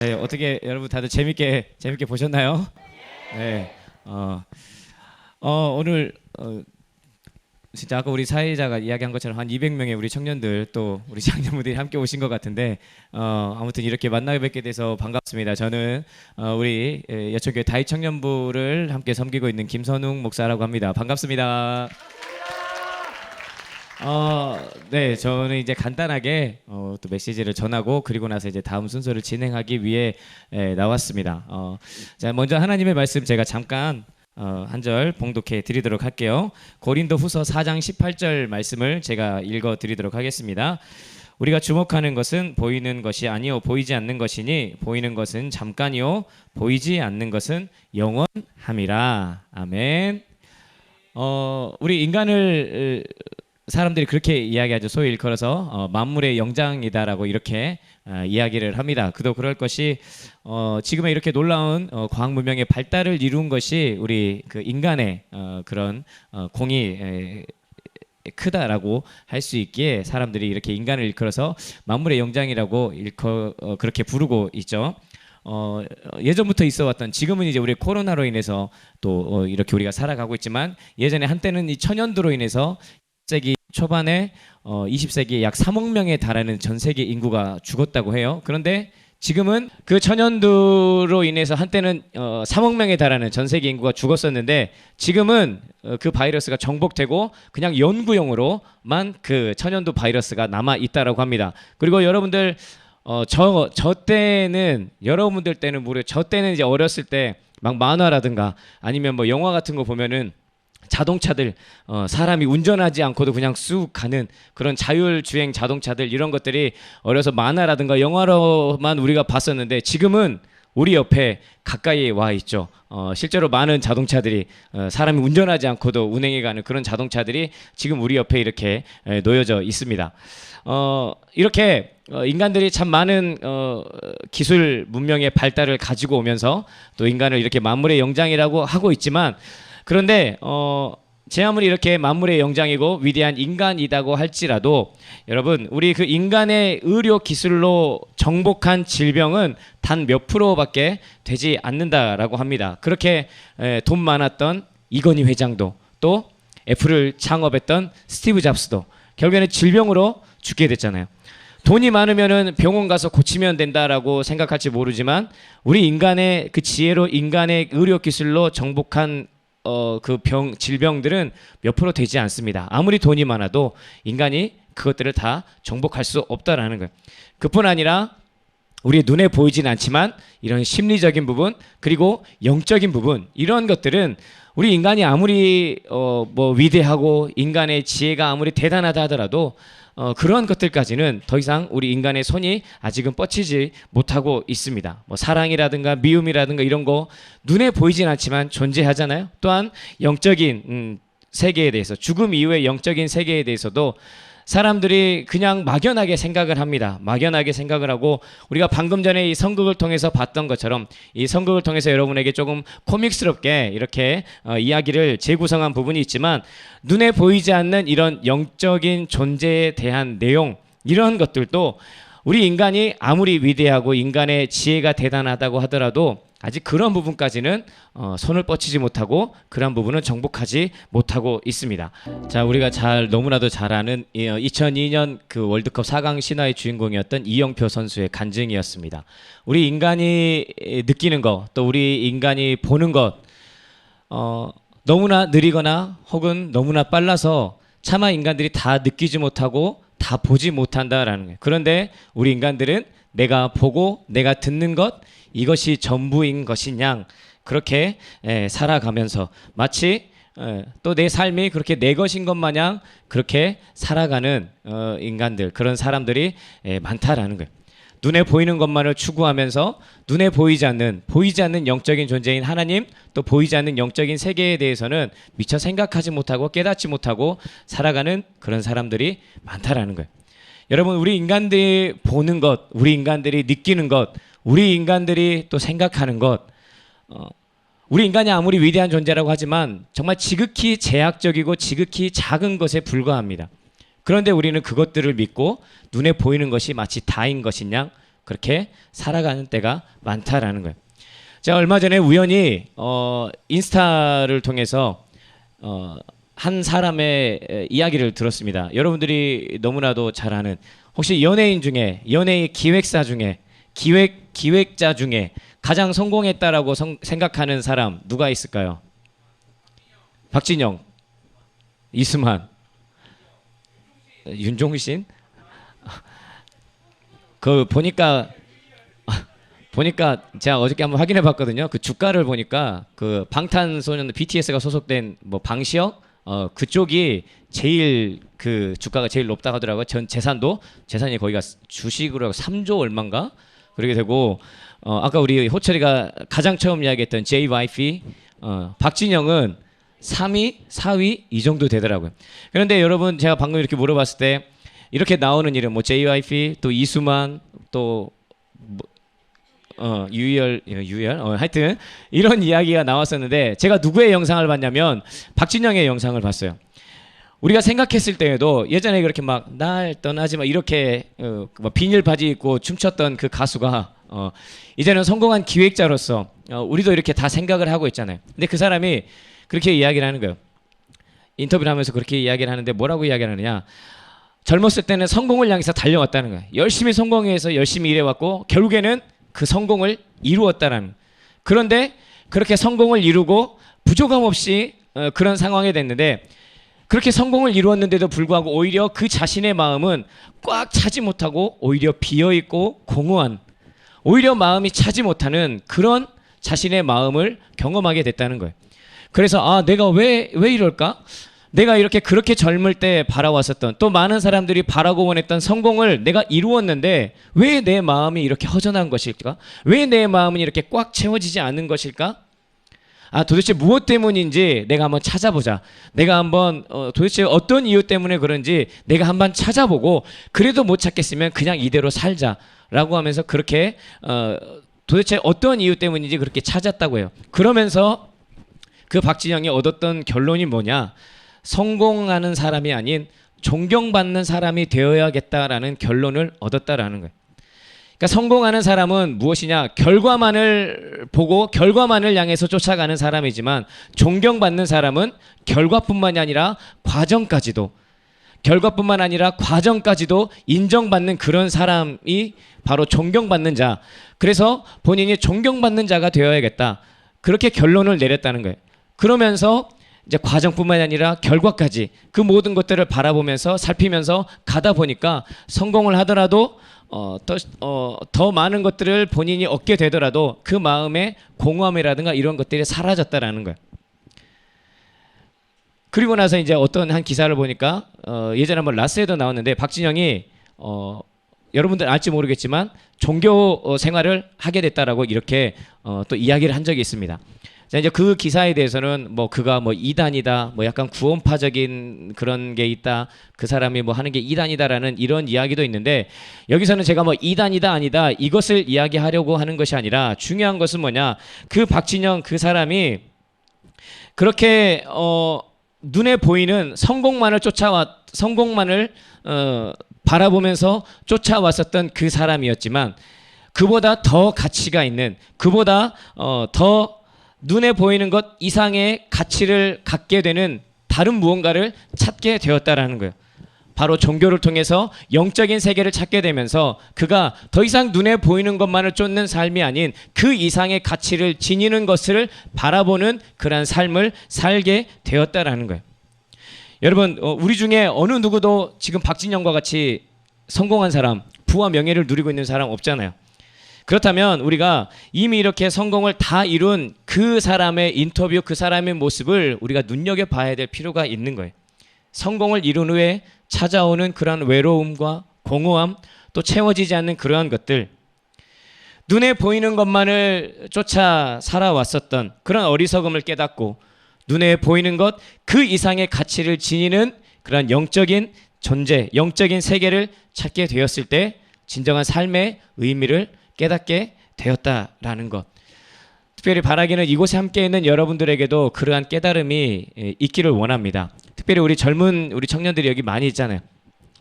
네, 어떻게 여러분 다들 재밌게 보셨나요? 네. 오늘 진짜 아까 우리 사회자가 이야기한 것처럼 한 200명의 우리 청년들 또 우리 장년분들이 함께 오신 것 같은데 아무튼 이렇게 만나 뵙게 돼서 반갑습니다. 저는 우리 여천교회 다윗 청년부를 함께 섬기고 있는 김선웅 목사라고 합니다. 반갑습니다. 네, 저는 이제 간단하게 또 메시지를 전하고 그리고 나서 이제 다음 순서를 진행하기 위해 나왔습니다. 자, 먼저 하나님의 말씀 제가 잠깐 한 절 봉독해 드리도록 할게요. 고린도후서 4장 18절 말씀을 제가 읽어 드리도록 하겠습니다. 우리가 주목하는 것은 보이는 것이 아니요 보이지 않는 것이니 보이는 것은 잠깐이요 보이지 않는 것은 영원함이라. 아멘. 우리 인간을 사람들이 그렇게 이야기하죠. 소위 일컬어서 만물의 영장이다라고 이렇게 이야기를 합니다. 그도 그럴 것이 지금의 이렇게 놀라운 과학 문명의 발달을 이룬 것이 우리 그 인간의 그런 공이 크다라고 할 수 있기에 사람들이 이렇게 인간을 일컬어서 만물의 영장이라고 그렇게 부르고 있죠. 예전부터 있어왔던, 지금은 이제 우리 코로나로 인해서 또 이렇게 우리가 살아가고 있지만 예전에 한때는 이 천연두로 인해서 20세기 초반에 20세기에 약 3억 명에 달하는 전 세계 인구가 죽었다고 해요. 그런데 지금은 그 천연두로 인해서 한때는 3억 명에 달하는 전 세계 인구가 죽었었는데 지금은 그 바이러스가 정복되고 그냥 연구용으로만 그 천연두 바이러스가 남아 있다라고 합니다. 그리고 여러분들 저 때는 여러분들 때는 모르 저 때는 이제 어렸을 때 막 만화라든가 아니면 뭐 영화 같은 거 보면은 자동차들 사람이 운전하지 않고도 그냥 쑥 가는 그런 자율주행 자동차들, 이런 것들이 어려서 만화라든가 영화로만 우리가 봤었는데 지금은 우리 옆에 가까이 와 있죠. 실제로 많은 자동차들이 사람이 운전하지 않고도 운행해 가는 그런 자동차들이 지금 우리 옆에 이렇게 놓여져 있습니다. 이렇게 인간들이 참 많은 기술 문명의 발달을 가지고 오면서 또 인간을 이렇게 만물의 영장이라고 하고 있지만, 그런데 제 아무리 이렇게 만물의 영장이고 위대한 인간이라고 할지라도 여러분, 우리 그 인간의 의료 기술로 정복한 질병은 단 몇 프로밖에 되지 않는다라고 합니다. 그렇게 돈 많았던 이건희 회장도, 또 애플을 창업했던 스티브 잡스도 결국에는 질병으로 죽게 됐잖아요. 돈이 많으면은 병원 가서 고치면 된다라고 생각할지 모르지만 우리 인간의 그 지혜로 인간의 의료 기술로 정복한 그 질병들은 몇 프로 되지 않습니다. 아무리 돈이 많아도 인간이 그것들을 다 정복할 수 없다라는 거예요. 그뿐 아니라 우리 눈에 보이진 않지만 이런 심리적인 부분 그리고 영적인 부분, 이런 것들은 우리 인간이 아무리 뭐 위대하고 인간의 지혜가 아무리 대단하다 하더라도 그런 것들까지는 더 이상 우리 인간의 손이 아직은 뻗치지 못하고 있습니다. 뭐 사랑이라든가 미움이라든가 이런 거 눈에 보이진 않지만 존재하잖아요. 또한 영적인 세계에 대해서, 죽음 이후의 영적인 세계에 대해서도 사람들이 그냥 막연하게 생각을 합니다. 막연하게 생각을 하고, 우리가 방금 전에 이 선극을 통해서 봤던 것처럼 이 선극을 통해서 여러분에게 조금 코믹스럽게 이렇게 이야기를 재구성한 부분이 있지만, 눈에 보이지 않는 이런 영적인 존재에 대한 내용, 이런 것들도 우리 인간이 아무리 위대하고 인간의 지혜가 대단하다고 하더라도 아직 그런 부분까지는 손을 뻗치지 못하고 그런 부분은 정복하지 못하고 있습니다. 자, 우리가 너무나도 잘 아는 2002년 그 월드컵 4강 신화의 주인공이었던 이영표 선수의 간증이었습니다. 우리 인간이 느끼는 것, 또 우리 인간이 보는 것 너무나 느리거나 혹은 너무나 빨라서 차마 인간들이 다 느끼지 못하고 다 보지 못한다라는 거예요. 그런데 우리 인간들은 내가 보고 내가 듣는 것, 이것이 전부인 것이냐, 그렇게 살아가면서 마치 또 내 삶이 그렇게 내 것인 것 마냥 그렇게 살아가는 인간들, 그런 사람들이 많다라는 거예요. 눈에 보이는 것만을 추구하면서 눈에 보이지 않는 영적인 존재인 하나님, 또 보이지 않는 영적인 세계에 대해서는 미처 생각하지 못하고 깨닫지 못하고 살아가는 그런 사람들이 많다라는 거예요. 여러분, 우리 인간들이 보는 것, 우리 인간들이 느끼는 것, 우리 인간들이 또 생각하는 것, 우리 인간이 아무리 위대한 존재라고 하지만 정말 지극히 제약적이고 지극히 작은 것에 불과합니다. 그런데 우리는 그것들을 믿고 눈에 보이는 것이 마치 다인 것이냐 그렇게 살아가는 때가 많다라는 거예요. 제가 얼마 전에 우연히 인스타를 통해서 한 사람의 이야기를 들었습니다. 여러분들이 너무나도 잘 아는, 혹시 연예인 중에, 연예인 기획사 중에, 기획자 중에 가장 성공했다라고 생각하는 사람 누가 있을까요? 박진영, 이수만, 윤종신? 그 보니까 제가 어저께 한번 확인해 봤거든요. 그 주가를 보니까 그 방탄소년단 BTS가 소속된 뭐 방시혁 그쪽이 제일 그 주가가 제일 높다고 하더라고요. 전 재산이 거기가 주식으로 3조 얼마인가 그렇게 되고, 아까 우리 호철이가 가장 처음 이야기했던 JYP 박진영은 3위, 4위 이 정도 되더라고요. 그런데 여러분, 제가 방금 이렇게 물어봤을 때 이렇게 나오는 이름 뭐 JYP 또 이수만 또 유열 하여튼 이런 이야기가 나왔었는데, 제가 누구의 영상을 봤냐면 박진영의 영상을 봤어요. 우리가 생각했을 때에도 예전에 그렇게 막 날 떠나지 마 이렇게 비닐 바지 입고 춤췄던 그 가수가 이제는 성공한 기획자로서 우리도 이렇게 다 생각을 하고 있잖아요. 근데 그 사람이 그렇게 이야기를 하는 거예요. 인터뷰를 하면서 그렇게 이야기를 하는데 뭐라고 이야기를 하느냐, 젊었을 때는 성공을 향해서 달려왔다는 거예요. 열심히 성공해서 열심히 일해왔고 결국에는 그 성공을 이루었다라는. 그런데 그렇게 성공을 이루고 부족함 없이 그런 상황이 됐는데, 그렇게 성공을 이루었는데도 불구하고 오히려 그 자신의 마음은 꽉 차지 못하고 오히려 비어있고 공허한, 오히려 마음이 차지 못하는 그런 자신의 마음을 경험하게 됐다는 거예요. 그래서 내가 왜 이럴까? 내가 이렇게 그렇게 젊을 때 바라왔었던, 또 많은 사람들이 바라고 원했던 성공을 내가 이루었는데 왜 내 마음이 이렇게 허전한 것일까? 왜 내 마음은 이렇게 꽉 채워지지 않는 것일까? 도대체 무엇 때문인지 내가 한번 찾아보자. 내가 한번 도대체 어떤 이유 때문에 그런지 내가 한번 찾아보고, 그래도 못 찾겠으면 그냥 이대로 살자라고 하면서 그렇게 도대체 어떤 이유 때문인지 그렇게 찾았다고 해요. 그러면서 그 박진영이 얻었던 결론이 뭐냐? 성공하는 사람이 아닌 존경받는 사람이 되어야겠다라는 결론을 얻었다라는 거예요. 그러니까 성공하는 사람은 무엇이냐? 결과만을 보고 결과만을 향해서 쫓아가는 사람이지만, 존경받는 사람은 결과뿐만이 아니라 과정까지도 인정받는 그런 사람이 바로 존경받는 자. 그래서 본인이 존경받는 자가 되어야겠다. 그렇게 결론을 내렸다는 거예요. 그러면서 이제 과정뿐만이 아니라 결과까지 그 모든 것들을 바라보면서 살피면서 가다 보니까 성공을 하더라도 더 많은 것들을 본인이 얻게 되더라도 그 마음의 공허함이라든가 이런 것들이 사라졌다라는 거예요. 그리고 나서 이제 어떤 한 기사를 보니까 예전에 한번 라스에도 나왔는데, 박진영이 여러분들 알지 모르겠지만 종교 생활을 하게 됐다라고 이렇게 또 이야기를 한 적이 있습니다. 자, 이제 그 기사에 대해서는 뭐 그가 뭐 이단이다, 뭐 약간 구원파적인 그런 게 있다, 그 사람이 뭐 하는 게 이단이다라는 이런 이야기도 있는데, 여기서는 제가 뭐 이단이다 아니다 이것을 이야기하려고 하는 것이 아니라, 중요한 것은 뭐냐, 그 박진영 그 사람이 그렇게 눈에 보이는 성공만을 바라보면서 쫓아왔었던 그 사람이었지만, 그보다 더 가치가 있는, 그보다 더 눈에 보이는 것 이상의 가치를 갖게 되는 다른 무언가를 찾게 되었다라는 거예요. 바로 종교를 통해서 영적인 세계를 찾게 되면서 그가 더 이상 눈에 보이는 것만을 쫓는 삶이 아닌 그 이상의 가치를 지니는 것을 바라보는 그러한 삶을 살게 되었다라는 거예요. 여러분, 우리 중에 어느 누구도 지금 박진영과 같이 성공한 사람, 부와 명예를 누리고 있는 사람 없잖아요. 그렇다면 우리가 이미 이렇게 성공을 다 이룬 그 사람의 인터뷰, 그 사람의 모습을 우리가 눈여겨봐야 될 필요가 있는 거예요. 성공을 이룬 후에 찾아오는 그러한 외로움과 공허함, 또 채워지지 않는 그러한 것들, 눈에 보이는 것만을 쫓아 살아왔었던 그런 어리석음을 깨닫고 눈에 보이는 것 그 이상의 가치를 지니는 그런 영적인 존재, 영적인 세계를 찾게 되었을 때 진정한 삶의 의미를 깨닫게 되었다라는 것. 특별히 바라기는 이곳에 함께 있는 여러분들에게도 그러한 깨달음이 있기를 원합니다. 특별히 우리 젊은 우리 청년들이 여기 많이 있잖아요.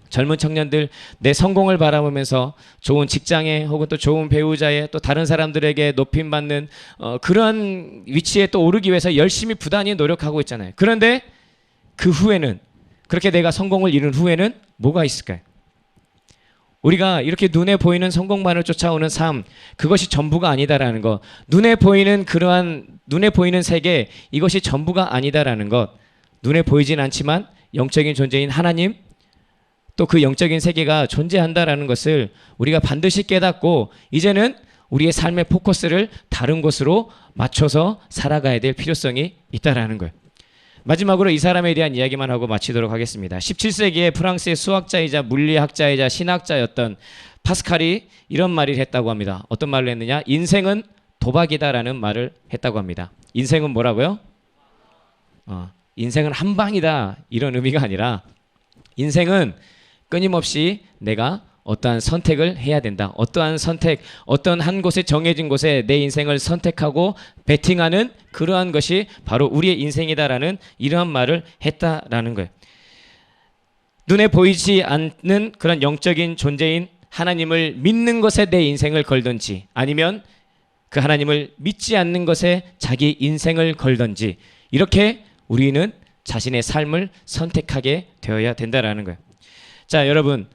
젊은 청년들 내 성공을 바라보면서 좋은 직장에 혹은 또 좋은 배우자에 또 다른 사람들에게 높임받는 그러한 위치에 또 오르기 위해서 열심히 부단히 노력하고 있잖아요. 그런데 그 후에는 그렇게 내가 성공을 이룬 후에는 뭐가 있을까요? 우리가 이렇게 눈에 보이는 성공만을 쫓아오는 삶, 그것이 전부가 아니다라는 것, 눈에 보이는 세계, 이것이 전부가 아니다라는 것, 눈에 보이진 않지만 영적인 존재인 하나님, 또 그 영적인 세계가 존재한다라는 것을 우리가 반드시 깨닫고 이제는 우리의 삶의 포커스를 다른 곳으로 맞춰서 살아가야 될 필요성이 있다라는 거예요. 마지막으로 이 사람에 대한 이야기만 하고 마치도록 하겠습니다. 17세기에 프랑스의 수학자이자 물리학자이자 신학자였던 파스칼이 이런 말을 했다고 합니다. 어떤 말을 했느냐? 인생은 도박이다라는 말을 했다고 합니다. 인생은 뭐라고요? 인생은 한 방이다 이런 의미가 아니라 인생은 끊임없이 내가 어떠한 선택을 해야 된다. 어떠한 선택, 어떤 한 곳에 정해진 곳에 내 인생을 선택하고 베팅하는 그러한 것이 바로 우리의 인생이다라는 이러한 말을 했다라는 거예요. 눈에 보이지 않는 그런 영적인 존재인 하나님을 믿는 것에 내 인생을 걸든지 아니면 그 하나님을 믿지 않는 것에 자기 인생을 걸든지 이렇게 우리는 자신의 삶을 선택하게 되어야 된다라는 거예요. 자, 여러분이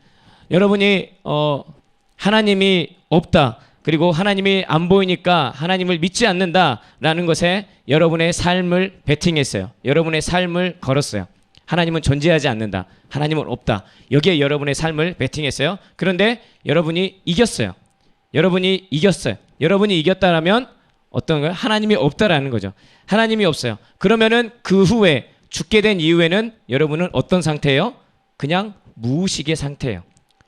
하나님이 없다 그리고 하나님이 안 보이니까 하나님을 믿지 않는다라는 것에 여러분의 삶을 베팅했어요. 여러분의 삶을 걸었어요. 하나님은 존재하지 않는다. 하나님은 없다. 여기에 여러분의 삶을 베팅했어요. 그런데 여러분이 이겼어요. 여러분이 이겼다라면 어떤 거예요? 하나님이 없다라는 거죠. 하나님이 없어요. 그러면은 그 후에 죽게 된 이후에는 여러분은 어떤 상태예요? 그냥 무의식의 상태예요.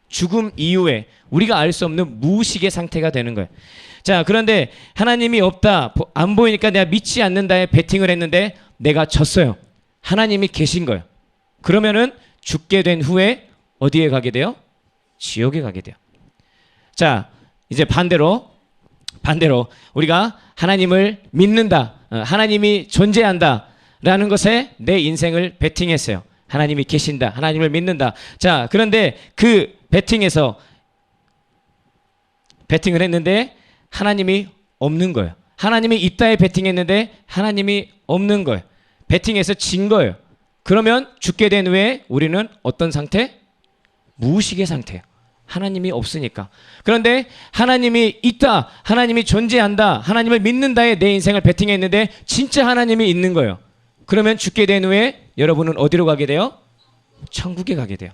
죽음 이후에 우리가 알 수 없는 무의식의 상태가 되는 거예요. 자, 그런데 하나님이 없다, 안 보이니까 내가 믿지 않는다에 베팅을 했는데 내가 졌어요. 하나님이 계신 거예요. 그러면은 죽게 된 후에 어디에 가게 돼요? 지옥에 가게 돼요. 자, 이제 반대로 우리가 하나님을 믿는다, 하나님이 존재한다라는 것에 내 인생을 베팅했어요. 하나님이 계신다, 하나님을 믿는다. 자, 그런데 그 베팅을 했는데 하나님이 없는 거예요. 하나님이 있다에 베팅했는데 하나님이 없는 거예요. 베팅해서 진 거예요. 그러면 죽게 된 후에 우리는 어떤 상태? 무의식의 상태예요. 하나님이 없으니까. 그런데 하나님이 있다, 하나님이 존재한다, 하나님을 믿는다에 내 인생을 베팅했는데 진짜 하나님이 있는 거예요. 그러면 죽게 된 후에 여러분은 어디로 가게 돼요? 천국에 가게 돼요.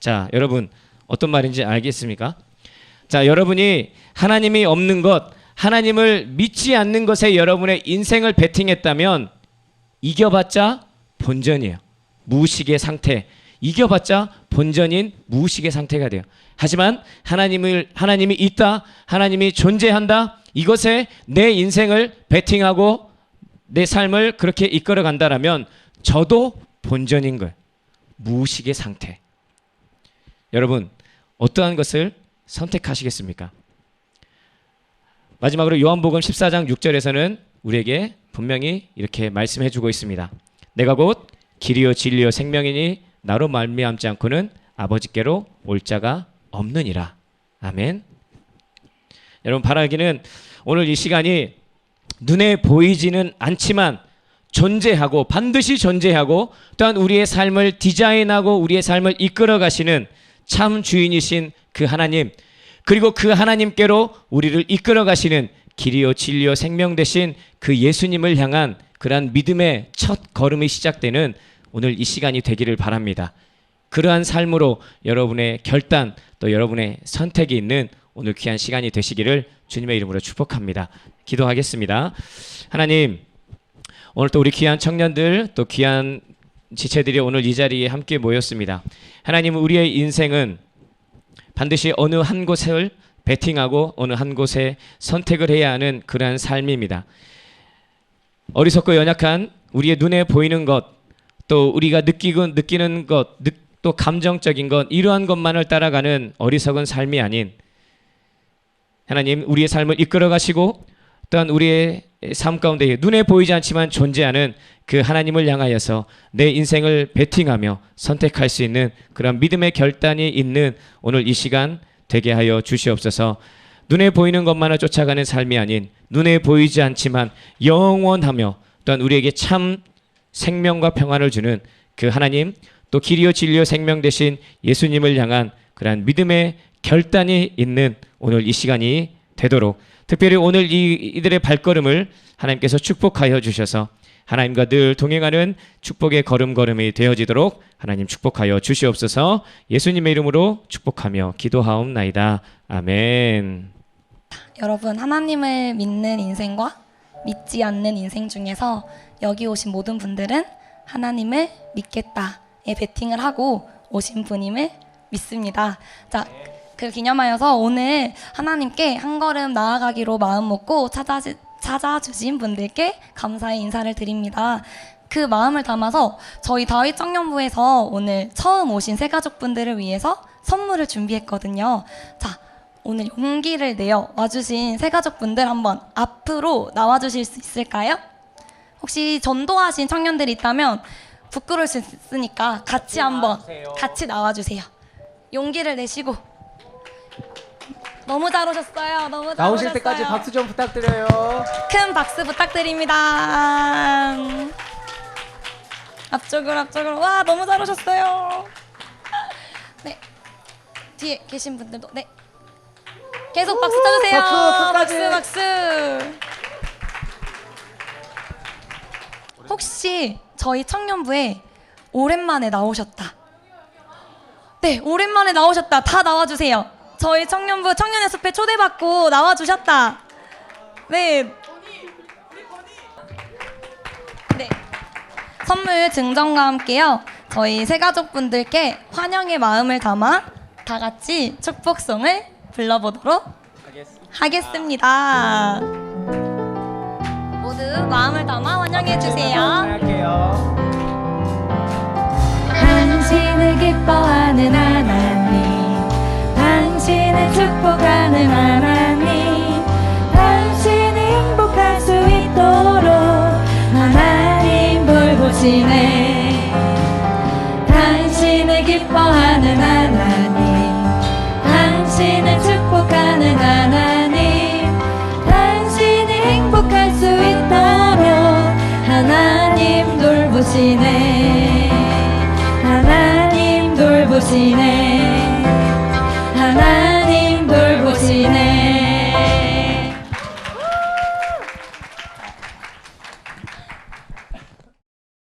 자, 여러분 어떤 말인지 알겠습니까? 자, 여러분이 하나님이 없는 것, 하나님을 믿지 않는 것에 여러분의 인생을 베팅했다면 이겨봤자 본전이에요. 무의식의 상태. 이겨봤자 본전인 무의식의 상태가 돼요. 하지만 하나님이 있다, 하나님이 존재한다, 이것에 내 인생을 베팅하고 내 삶을 그렇게 이끌어 간다라면 저도 본전인 거예요. 무의식의 상태. 여러분 어떠한 것을 선택하시겠습니까? 마지막으로 요한복음 14장 6절에서는 우리에게 분명히 이렇게 말씀해 주고 있습니다. 내가 곧 길이요 진리요 생명이니 나로 말미암지 않고는 아버지께로 올 자가 없느니라. 아멘. 여러분 바라기는 오늘 이 시간이 눈에 보이지는 않지만 존재하고 반드시 존재하고 또한 우리의 삶을 디자인하고 우리의 삶을 이끌어 가시는 참 주인이신 그 하나님, 그리고 그 하나님께로 우리를 이끌어 가시는 길이요 진리요 생명 되신 그 예수님을 향한 그러한 믿음의 첫 걸음이 시작되는 오늘 이 시간이 되기를 바랍니다. 그러한 삶으로 여러분의 결단 또 여러분의 선택이 있는 오늘 귀한 시간이 되시기를 주님의 이름으로 축복합니다. 기도하겠습니다. 하나님, 오늘 또 우리 귀한 청년들 또 귀한 지체들이 오늘 이 자리에 함께 모였습니다. 하나님, 우리의 인생은 반드시 어느 한 곳을 베팅하고 어느 한 곳에 선택을 해야 하는 그러한 삶입니다. 어리석고 연약한 우리의 눈에 보이는 것, 또 우리가 느끼는 것, 또 감정적인 것, 이러한 것만을 따라가는 어리석은 삶이 아닌 하나님, 우리의 삶을 이끌어 가시고 또한 우리의 삶 가운데 눈에 보이지 않지만 존재하는 그 하나님을 향하여서 내 인생을 베팅하며 선택할 수 있는 그런 믿음의 결단이 있는 오늘 이 시간 되게 하여 주시옵소서. 눈에 보이는 것만을 쫓아가는 삶이 아닌 눈에 보이지 않지만 영원하며 또한 우리에게 참 생명과 평안을 주는 그 하나님, 또 길이요 진리요 생명 되신 예수님을 향한 그러한 믿음의 결단이 있는 오늘 이 시간이 되도록, 특별히 오늘 이들의 발걸음을 하나님께서 축복하여 주셔서 하나님과 늘 동행하는 축복의 걸음걸음이 되어지도록 하나님 축복하여 주시옵소서. 예수님의 이름으로 축복하며 기도하옵나이다. 아멘. 여러분, 하나님을 믿는 인생과 믿지 않는 인생 중에서 여기 오신 모든 분들은 하나님을 믿겠다에 베팅을 하고 오신 분임을 믿습니다. 자, 그 기념하여서 오늘 하나님께 한 걸음 나아가기로 마음 먹고 찾아주신 분들께 감사의 인사를 드립니다. 그 마음을 담아서 저희 다윗 청년부에서 오늘 처음 오신 새 가족분들을 위해서 선물을 준비했거든요. 자, 오늘 용기를 내어 와주신 새 가족분들 한번 앞으로 나와주실 수 있을까요? 혹시 전도하신 청년들이 있다면 부끄러울 수 있으니까 같이 한번 같이 나와주세요. 용기를 내시고. 너무 잘 오셨어요. 너무 잘 나오실 오셨어요. 때까지 박수 좀 부탁드려요. 큰 박수 부탁드립니다. 앞쪽으로. 와, 너무 잘 오셨어요. 네, 뒤에 계신 분들도 네, 계속 박수 쳐주세요. 박수, 끝까지. 박수. 혹시 저희 청년부에 오랜만에 나오셨다. 네, 오랜만에 나오셨다. 다 나와주세요. 저희 청년부 청년의 숲에 초대받고 나와주셨다. 네. 네. 선물 증정과 함께요. 저희 새 가족분들께 환영의 마음을 담아 다 같이 축복송을 불러보도록 하겠습니다. 모두 마음을 담아 환영해 주세요. 할게요. 당신을 기뻐하는 하나님, 당신을 축복하는 하나님, 당신이 행복할 수 있도록 하나님 돌보시네. 당신을 기뻐하는 하나님, 당신을 축복하는 하나님, 당신이 행복할 수 있도록 하나님 돌보시네. 하나님 돌보시네. 하나님